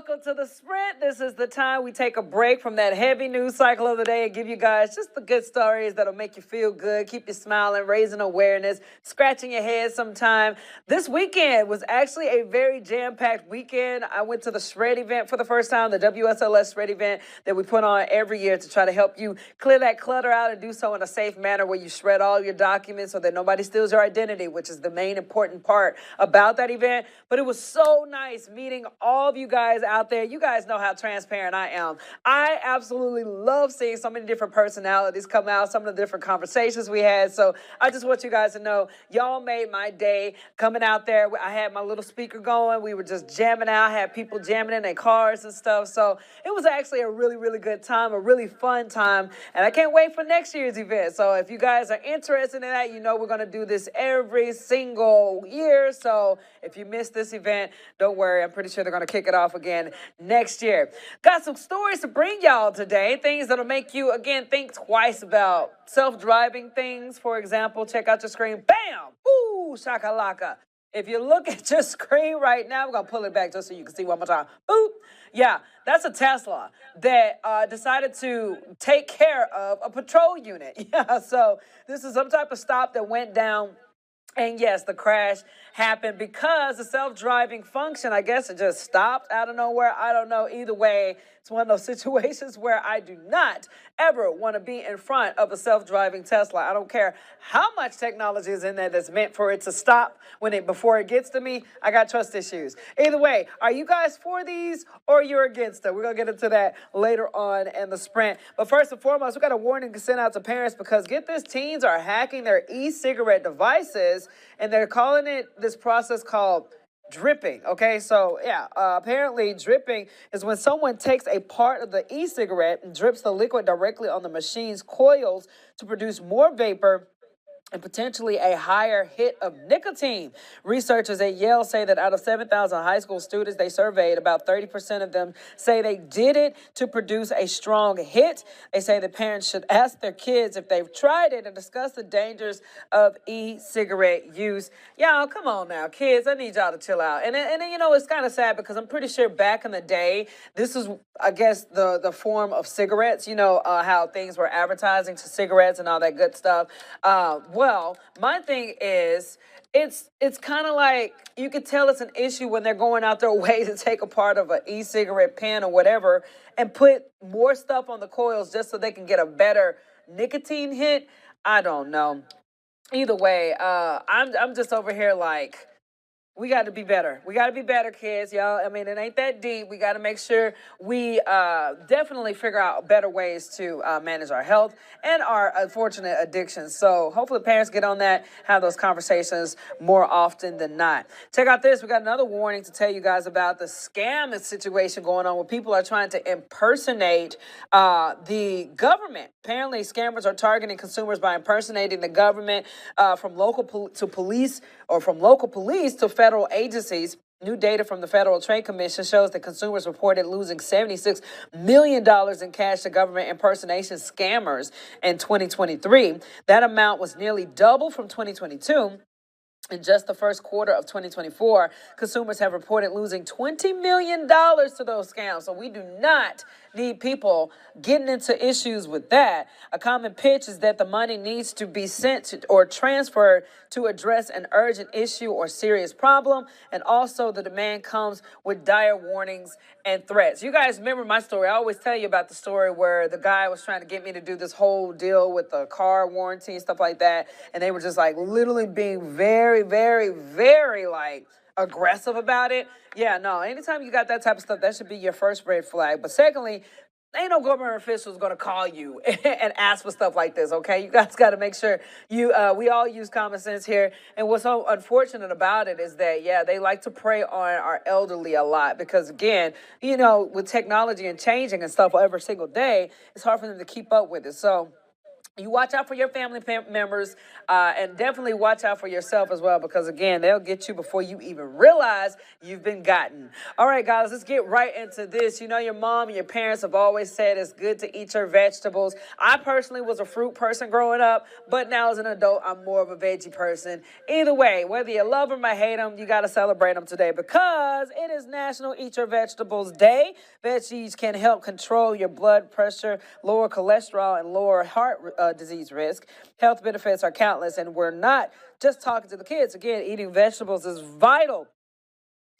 welcome to the Sprint. This is the time we take a break from that heavy news cycle of the day and give you guys just the good stories that'll make you feel good, keep you smiling, raising awareness, scratching your head sometime. This weekend was actually a very jam-packed weekend. I went to the Shred event for the first time, the WSLS Shred event that we put on every year to try to help you clear that clutter out and do so in a safe manner where you shred all your documents so that nobody steals your identity, which is the main important part about that event. But it was so nice meeting all of you guys out there. You guys know how transparent I am. I absolutely love seeing so many different personalities come out, some of the different conversations we had. So I just want you guys to know, y'all made my day coming out there. I had my little speaker going. We were just jamming out, had people jamming in their cars and stuff. So it was actually a really, really good time, a really fun time. And I can't wait for next year's event. So if you guys are interested in that, you know we're going to do this every single year. So if you missed this event, don't worry. I'm pretty sure they're going to kick it off again next year. Got some stories to bring y'all today. Things that'll make you, again, think twice about self-driving things. For example, check out your screen. Bam! Ooh, shakalaka. If you look at your screen right now, we're going to pull it back just so you can see one more time. Boop. Yeah, that's a Tesla that decided to take care of a patrol unit. Yeah, so this is some type of stop that went down. And yes, the crash happened because the self-driving function, I guess it just stopped out of nowhere. I don't know. Either way, it's one of those situations where I do not ever want to be in front of a self-driving Tesla. I don't care how much technology is in there that's meant for it to stop before it gets to me. I got trust issues. Either way, are you guys for these or you're against them? We're going to get into that later on in the Sprint. But first and foremost, we got a warning to send out to parents because get this, teens are hacking their e-cigarette devices and they're calling this process called dripping. Okay, so yeah, apparently dripping is when someone takes a part of the e-cigarette and drips the liquid directly on the machine's coils to produce more vapor and potentially a higher hit of nicotine. Researchers at Yale say that out of 7,000 high school students they surveyed, about 30% of them say they did it to produce a strong hit. They say that parents should ask their kids if they've tried it and discuss the dangers of e-cigarette use. Y'all, come on now, kids, I need y'all to chill out. And you know, it's kind of sad because I'm pretty sure back in the day, this is, I guess, the form of cigarettes, you know, how things were advertising to cigarettes and all that good stuff. Well, my thing is, it's kind of like you could tell it's an issue when they're going out their way to take a part of an e-cigarette pen or whatever and put more stuff on the coils just so they can get a better nicotine hit. I don't know. Either way, I'm just over here like, we got to be better. We got to be better, kids, y'all. I mean, it ain't that deep. We got to make sure we definitely figure out better ways to manage our health and our unfortunate addictions. So hopefully parents get on that, have those conversations more often than not. Check out this. We got another warning to tell you guys about the scam situation going on where people are trying to impersonate the government. Apparently, scammers are targeting consumers by impersonating the government from local police to federal agencies. New data from the Federal Trade Commission shows that consumers reported losing $76 million in cash to government impersonation scammers in 2023. That amount was nearly double from 2022. In just the first quarter of 2024, consumers have reported losing $20 million to those scams. So we do not need people getting into issues with that. A common pitch is that the money needs to be sent or transferred to address an urgent issue or serious problem. And also the demand comes with dire warnings and threats. You guys remember my story. I always tell you about the story where the guy was trying to get me to do this whole deal with the car warranty and stuff like that. And they were just like literally being very, very, very like aggressive about it. Yeah, no, anytime you got that type of stuff, that should be your first red flag. But secondly, ain't no government officials going to call you and ask for stuff like this, okay? You guys got to make sure we all use common sense here. And what's so unfortunate about it is that, yeah, they like to prey on our elderly a lot because, again, you know, with technology and changing and stuff every single day, it's hard for them to keep up with it. So, you watch out for your family members, and definitely watch out for yourself as well, because again, they'll get you before you even realize you've been gotten. All right, guys, let's get right into this. You know, your mom and your parents have always said it's good to eat your vegetables. I personally was a fruit person growing up, but now as an adult, I'm more of a veggie person. Either way, whether you love them or hate them, you got to celebrate them today because it is National Eat Your Vegetables Day. Veggies can help control your blood pressure, lower cholesterol, and lower heart disease risk. Health benefits are countless, and we're not just talking to the kids. Again, eating vegetables is vital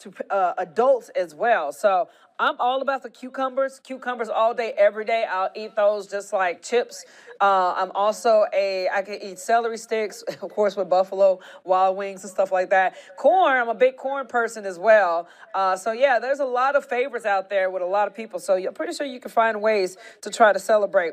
to adults as well. So I'm all about the cucumbers all day, every day. I'll eat those just like chips. I can eat celery sticks, of course, with Buffalo Wild Wings and stuff like that. Corn, I'm a big corn person as well. So yeah, there's a lot of favorites out there with a lot of people. So I'm pretty sure you can find ways to try to celebrate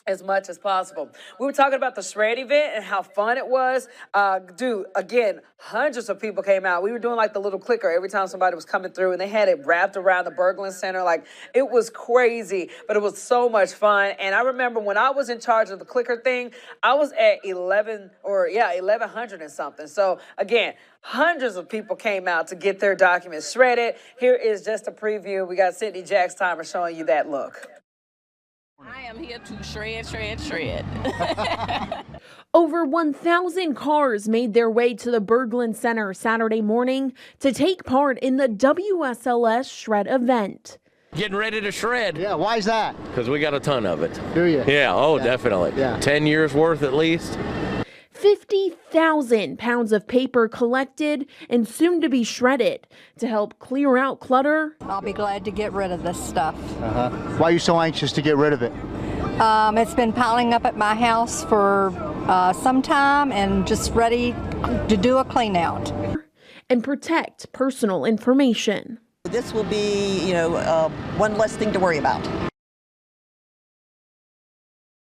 as much as possible. We were talking about the shred event and how fun it was. Dude, again, hundreds of people came out. We were doing like the little clicker every time somebody was coming through, and they had it wrapped around the Berglund Center. Like, it was crazy, but it was so much fun. And I remember when I was in charge of the clicker thing, I was at 1100 and something. So again, hundreds of people came out to get their documents shredded. Here is just a preview. We got Sydney Jack's timer showing you that look. I am here to shred. Over 1,000 cars made their way to the Berglund Center Saturday morning to take part in the WSLS Shred event. Getting ready to shred. Yeah, why is that? Because we got a ton of it. Do you? Yeah, definitely. Yeah. 10 years worth at least. 50,000 pounds of paper collected and soon to be shredded to help clear out clutter. I'll be glad to get rid of this stuff. Why are you so anxious to get rid of it? It's been piling up at my house for some time and just ready to do a clean out. And protect personal information. This will be, one less thing to worry about.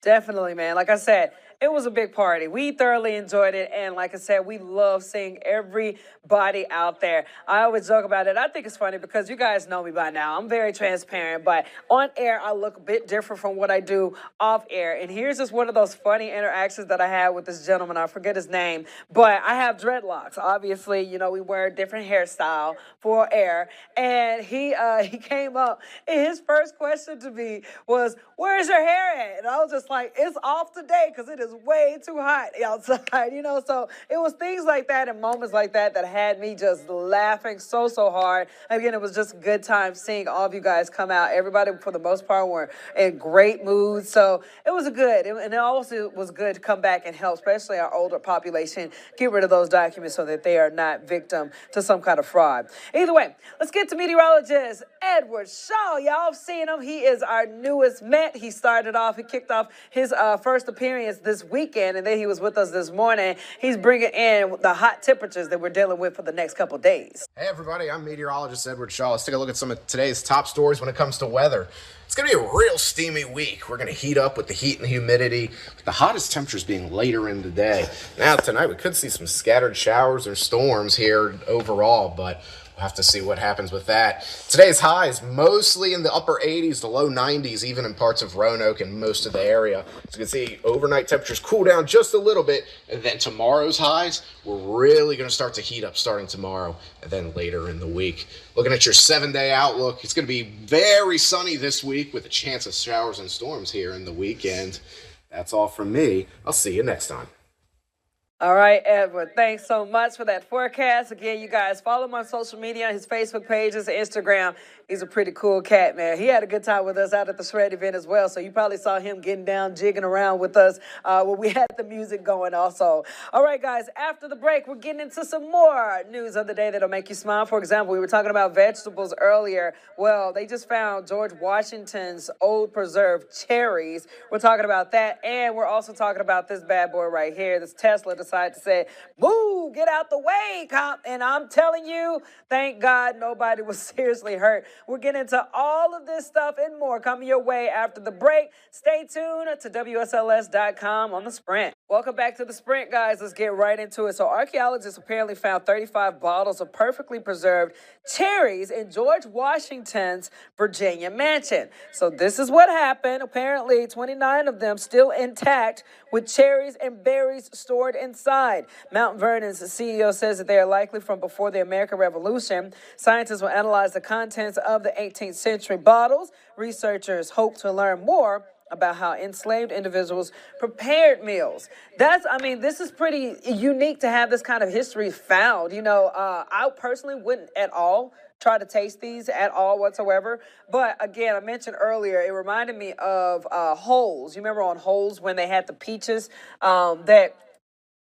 Definitely, man. Like I said, it was a big party. We thoroughly enjoyed it. And like I said, we love seeing everybody out there. I always joke about it. I think it's funny because you guys know me by now. I'm very transparent, but on air, I look a bit different from what I do off air. And here's just one of those funny interactions that I had with this gentleman. I forget his name, but I have dreadlocks. Obviously, we wear a different hairstyle for air. And he came up and his first question to me was, "Where's your hair at?" And I was just like, "It's off today because it is way too hot outside," So it was things like that and moments like that that had me just laughing so hard. Again, it was just a good time seeing all of you guys come out. Everybody, for the most part, were in great mood. So it was and it also was good to come back and help, especially our older population, get rid of those documents so that they are not victim to some kind of fraud. Either way, let's get to meteorologist Edward Shaw. Y'all have seen him. He is our newest Met. He kicked off his first appearance this weekend, and then he was with us this morning. He's bringing in the hot temperatures that we're dealing with for the next couple days. Hey everybody, I'm meteorologist Edward Shaw. Let's take a look at some of today's top stories when it comes to weather. It's going to be a real steamy week. We're going to heat up with the heat and humidity, with the hottest temperatures being later in the day. Now tonight we could see some scattered showers or storms here overall, but we'll have to see what happens with that. Today's highs mostly in the upper 80s to low 90s, even in parts of Roanoke and most of the area. As you can see, overnight temperatures cool down just a little bit, and then tomorrow's highs, we're really going to start to heat up starting tomorrow and then later in the week. Looking at your 7-day outlook, it's going to be very sunny this week with a chance of showers and storms here in the weekend. That's all from me. I'll see you next time. All right, Edward, thanks so much for that forecast. Again, you guys follow him on social media, his Facebook page, his Instagram. He's a pretty cool cat, man. He had a good time with us out at the Shred event as well, so you probably saw him getting down, jigging around with us when we had the music going also. All right, guys, after the break, we're getting into some more news of the day that'll make you smile. For example, we were talking about vegetables earlier. Well, they just found George Washington's old preserved cherries. We're talking about that, and we're also talking about this bad boy right here. This Tesla decided to say, "Move, get out the way, cop." And I'm telling you, thank God nobody was seriously hurt. We're getting into all of this stuff and more coming your way after the break. Stay tuned to WSLS.com on the Sprint. Welcome back to the Sprint, guys. Let's get right into it. So, archaeologists apparently found 35 bottles of perfectly preserved cherries in George Washington's Virginia mansion. So, this is what happened. Apparently, 29 of them still intact with cherries and berries stored inside. Mount Vernon's CEO says that they are likely from before the American Revolution. Scientists will analyze the contents of the 18th century bottles. Researchers hope to learn more about how enslaved individuals prepared meals. This is pretty unique to have this kind of history found. I personally wouldn't at all try to taste these at all whatsoever. But again, I mentioned earlier, it reminded me of Holes. You remember on Holes when they had the peaches that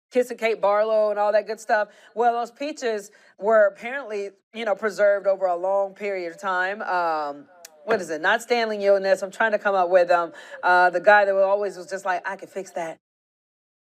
Kiss and Kate Barlow and all that good stuff? Well, those peaches were apparently, preserved over a long period of time. What is it? Not Stanley Yoness. I'm trying to come up with the guy that always was just like, I can fix that.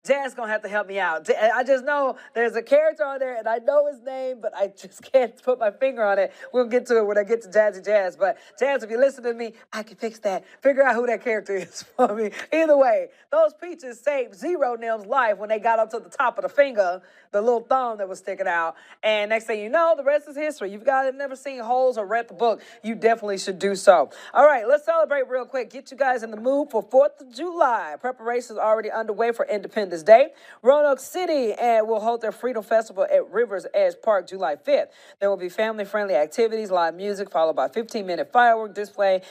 Jazz gonna have to help me out. I just know there's a character on there, and I know his name, but I just can't put my finger on it. We'll get to it when I get to Jazzy Jazz. But Jazz, if you listen to me, I can fix that. Figure out who that character is for me. Either way, those peaches saved Zero Nim's life when they got up to the top of the finger, the little thumb that was sticking out. And next thing you know, the rest is history. You've never seen Holes or read the book, you definitely should do so. All right, let's celebrate real quick. Get you guys in the mood for 4th of July. Preparations already underway for Independence Day. Roanoke City will hold their Freedom Festival at Rivers Edge Park July 5th. There will be family-friendly activities, live music, followed by a 15-minute firework display.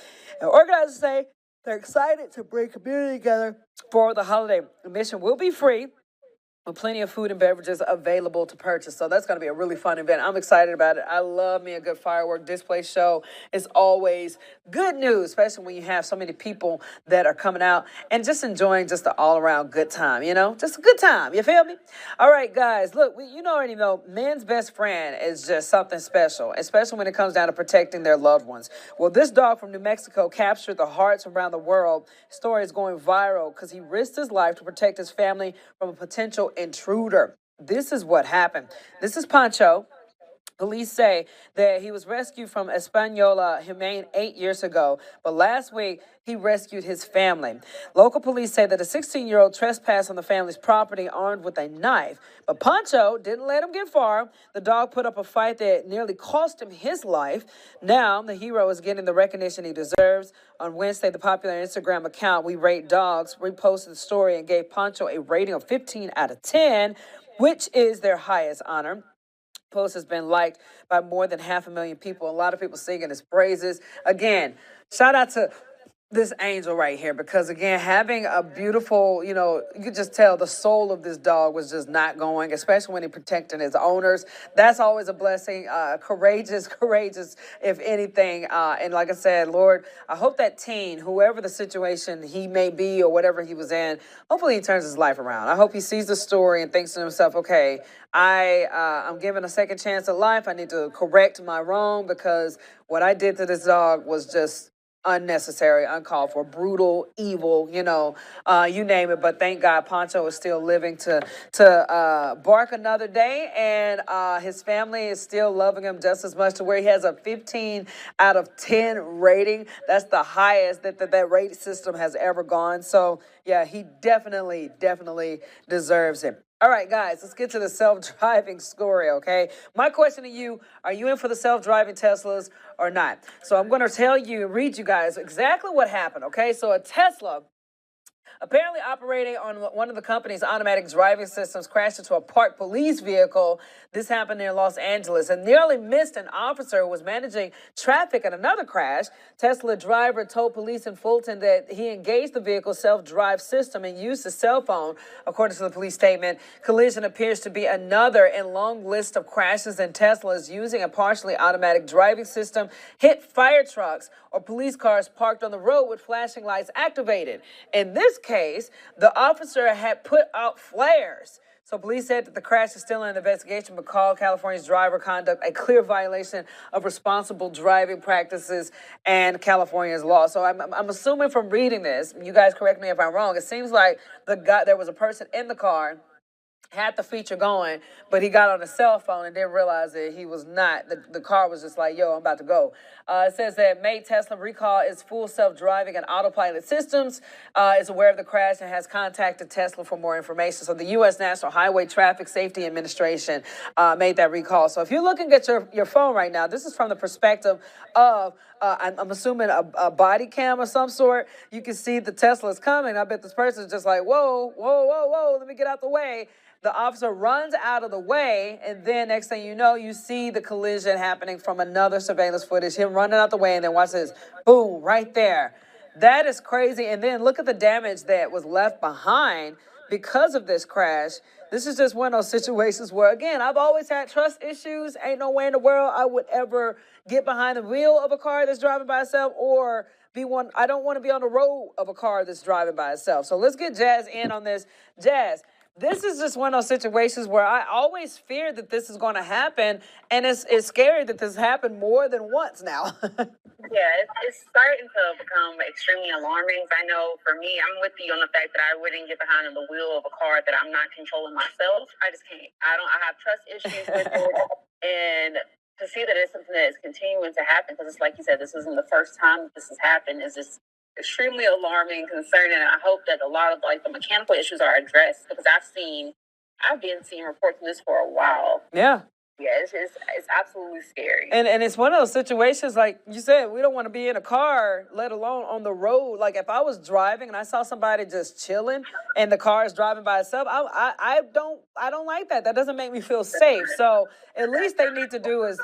And organizers say they're excited to bring community together for the holiday. Admission will be free, with plenty of food and beverages available to purchase. So that's going to be a really fun event. I'm excited about it. I love me a good firework display show. It's always good news, especially when you have so many people that are coming out and just enjoying just the all-around good time, Just a good time. You feel me? All right, guys, look, already know men's best friend is just something special, especially when it comes down to protecting their loved ones. Well, this dog from New Mexico captured the hearts around the world. His story is going viral because he risked his life to protect his family from a potential intruder. This is what happened. This is Pancho. Police say that he was rescued from Española Humane 8 years ago, but last week he rescued his family. Local police say that a 16-year-old trespassed on the family's property armed with a knife, but Pancho didn't let him get far. The dog put up a fight that nearly cost him his life. Now the hero is getting the recognition he deserves. On Wednesday, the popular Instagram account We Rate Dogs reposted the story and gave Pancho a rating of 15 out of 10, which is their highest honor. Post has been liked by more than 500,000 people. A lot of people singing his praises. Again, shout out to this angel right here, because again, having a beautiful, you could just tell the soul of this dog was just not going, especially when he protected his owners. That's always a blessing. Courageous, if anything. And like I said, Lord, I hope that teen, whoever the situation he may be or whatever he was in, hopefully he turns his life around. I hope he sees the story and thinks to himself, okay, I'm given a second chance at life. I need to correct my wrong, because what I did to this dog was just unnecessary, uncalled for, brutal, evil, you name it. But thank God Pancho is still living to bark another day, and his family is still loving him just as much, to where he has a 15 out of 10 rating. That's the highest that rate system has ever gone. So yeah, he definitely deserves it. All right, guys, let's get to the self-driving story, okay? My question to you, are you in for the self-driving Teslas or not? So I'm going to read you guys exactly what happened, okay? So a Tesla, apparently operating on one of the company's automatic driving systems, crashed into a parked police vehicle. This happened near Los Angeles and nearly missed an officer who was managing traffic at another crash. Tesla driver told police in Fulton that he engaged the vehicle's self-drive system and used his cell phone. According to the police statement, collision appears to be another in long list of crashes in Teslas using a partially automatic driving system hit fire trucks or police cars parked on the road with flashing lights activated. In this case, the officer had put out flares. So police said that the crash is still in investigation, but called California's driver conduct a clear violation of responsible driving practices and California's law. So I'm assuming from reading this, you guys correct me if I'm wrong, it seems like there was a person in the car had the feature going, but he got on a cell phone and didn't realize that he was not. The car was just like, yo, I'm about to go. It says that made Tesla recall its full self-driving and autopilot systems, is aware of the crash and has contacted Tesla for more information. So the U.S. National Highway Traffic Safety Administration made that recall. So if you're looking at your phone right now, this is from the perspective of, I'm assuming a body cam of some sort. You can see the Tesla's coming. I bet this person is just like, whoa, whoa, whoa, whoa, let me get out the way. The officer runs out of the way, and then next thing you know, you see the collision happening from another surveillance footage, him running out the way, and then watch this, boom, right there. That is crazy. And then look at the damage that was left behind because of this crash. This is just one of those situations where, again, I've always had trust issues. Ain't no way in the world I would ever get behind the wheel of a car that's driving by itself or be one. I don't want to be on the road of a car that's driving by itself. So let's get Jazz in on this. Jazz, this is just one of those situations where I always fear that this is going to happen, and it's scary that this happened more than once now. Yeah, it's starting to become extremely alarming. I know for me, I'm with you on the fact that I wouldn't get behind the wheel of a car that I'm not controlling myself. I just can't. I have trust issues with it, and to see that it's something that is continuing to happen, because it's like you said, this isn't the first time that this has happened, is just extremely alarming, concerning, and I hope that a lot of the mechanical issues are addressed, because I've been seeing reports on this for a while. Yeah. Yeah, it's absolutely scary. And it's one of those situations, like you said, we don't want to be in a car, let alone on the road. Like if I was driving and I saw somebody just chilling and the car is driving by itself, I don't like that. That doesn't make me feel safe. So at least they need to do is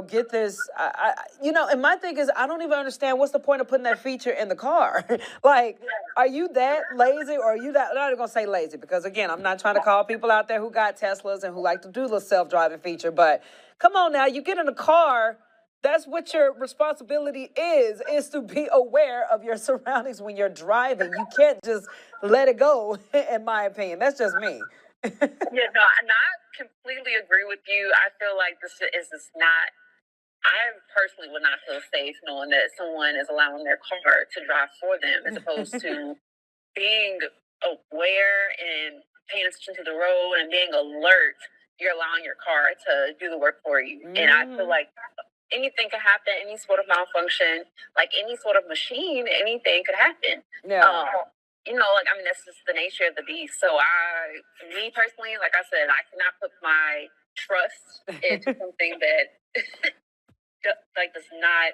get this. And my thing is, I don't even understand what's the point of putting that feature in the car. Like, are you that lazy, or are you that? I'm not even gonna say lazy, because again, I'm not trying to call people out there who got Teslas and who like to do the self-driving feature. But come on now, you get in a car. That's what your responsibility is to be aware of your surroundings when you're driving. You can't just let it go, in my opinion. That's just me. Yeah, no, I completely agree with you. I feel like this is just not. I personally would not feel safe knowing that someone is allowing their car to drive for them, as opposed to being aware and paying attention to the road and being alert. You're allowing your car to do the work for you. Mm-hmm. And I feel like anything could happen, any sort of malfunction, like any sort of machine, anything could happen. Yeah. That's just the nature of the beast. So me personally, like I said, I cannot put my trust into something that does not.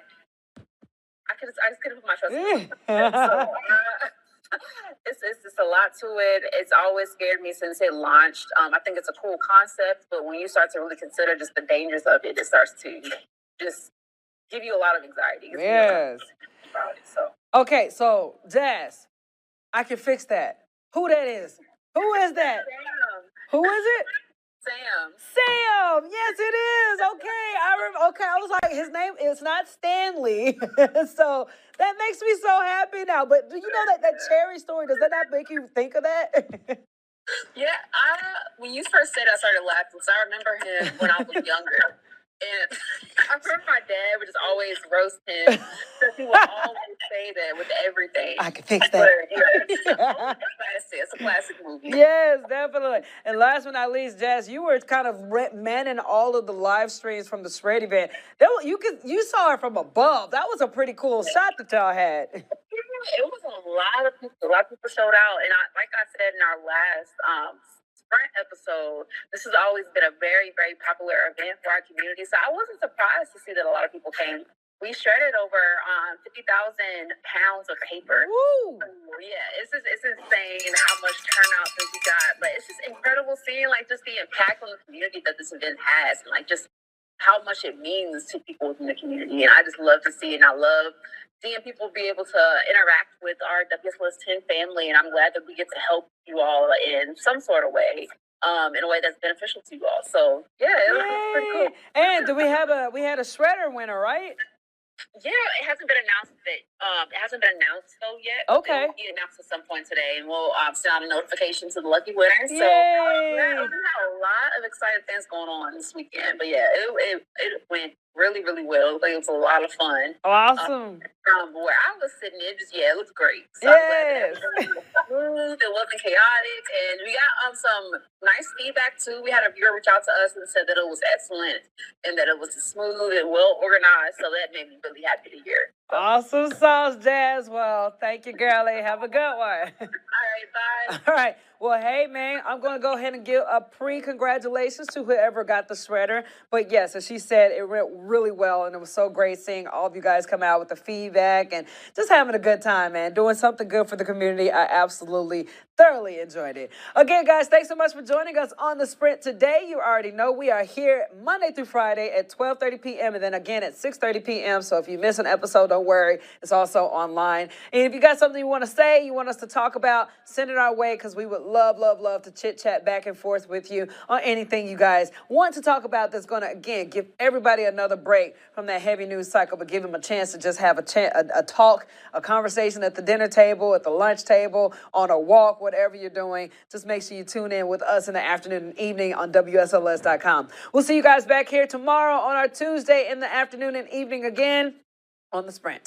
I just couldn't put my trust in. So it's just a lot to it. It's always scared me since it launched. I think it's a cool concept, but when you start to really consider just the dangers of it, it starts to just give you a lot of anxiety. Yes. Okay, so Jazz, I can fix that. Who that is? Who is that? Sam. Who is it? Sam. Yes, it is. Okay, I was like, his name is not Stanley. So that makes me so happy now. But do you know that cherry story, does that not make you think of that? Yeah, when you first said it, I started laughing. So I remember him when I was younger. And I remember my dad would just always roast him, because he would always say that with everything. I can fix that. It's a classic movie. Yes, definitely. And last but not least, Jazz, you were kind of manning all of the live streams from the Shred event. You saw it from above. That was a pretty cool shot that y'all had. It was a lot of people. A lot of people showed out, and like I said in our last Sprint episode, this has always been a very, very popular event for our community. So I wasn't surprised to see that a lot of people came. We shredded over 50,000 pounds of paper. Woo! So, yeah, it's insane how much turnout that we got. But it's just incredible seeing just the impact on the community that this event has, and just how much it means to people in the community. And I just love to see it, and I love seeing people be able to interact with our WSLS 10 family, and I'm glad that we get to help you all in some sort of way, in a way that's beneficial to you all. So yeah, it was pretty cool. And we had a shredder winner, right? Yeah, it hasn't been announced that it hasn't been announced though yet. Okay. It will be announced at some point today, and we'll send out a notification to the lucky winners. So Yay. we had a lot of exciting things going on this weekend. But yeah, it went really, really well. Like, it was a lot of fun. Awesome. Where I was sitting, it looked great. So Yes. I'm glad that everything was smooth. It wasn't chaotic, and we got some nice feedback too. We had a viewer reach out to us and said that it was excellent and that it was smooth and well organized. So that made me really happy to hear. Awesome sauce, Jazz. Well, thank you, girlie. Have a good one. All right, bye. All right. Well, hey, man, I'm going to go ahead and give a pre-congratulations to whoever got the shredder. But yes, as she said, it went really well, and it was so great seeing all of you guys come out with the feedback and just having a good time, man. Doing something good for the community. I absolutely thoroughly enjoyed it. Again, guys, thanks so much for joining us on The Sprint today. You already know we are here Monday through Friday at 12:30 p.m. and then again at 6:30 p.m. So if you miss an episode, don't worry. It's also online. And if you got something you want to say, you want us to talk about, send it our way because we would love to chit-chat back and forth with you on anything you guys want to talk about that's going to, again, give everybody another break from that heavy news cycle, but give them a chance to just have a talk, a conversation at the dinner table, at the lunch table, on a walk, whatever you're doing. Just make sure you tune in with us in the afternoon and evening on WSLS.com. We'll see you guys back here tomorrow on our Tuesday in the afternoon and evening again on The Sprint.